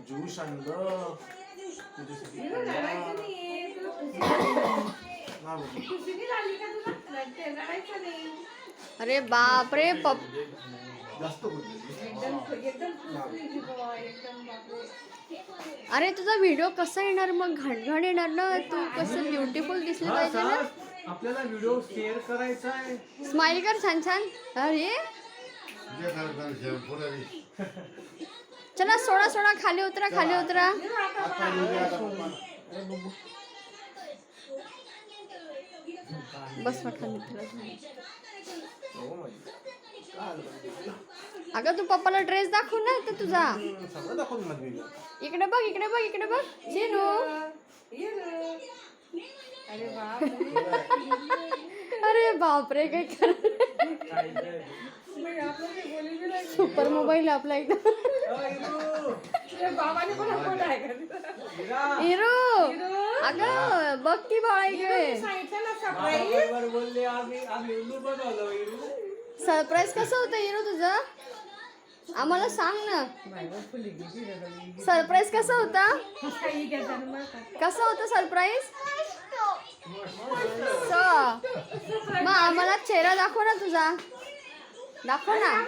juice आणलं अरे बाप रे जास्त अरे तुझा व्हिडिओ कसा येणार मग घाण येणार ना तू कसं ब्युटिफुल दिसलं पाहिजे ना आपल्याला व्हिडिओ शेअर करायचा आहे स्माइल कर छान छान अरे चला सोडा सोडा खाली उतरा बस खाली अगं तू पप्पाला ड्रेस दाखव ना तर तुझा इकडे बघ जेनू अरे बापरे काय कर सुपर मोबाईल आपला एकदम हिरो अगं बघ की बाळा इकडे सरप्राईज कसं होतं हिरो तुझं आम्हाला सांग ना सरप्राईज कसं होतं सरप्राईज मग आम्हाला चेहरा दाखव ना तुझा दाखव ना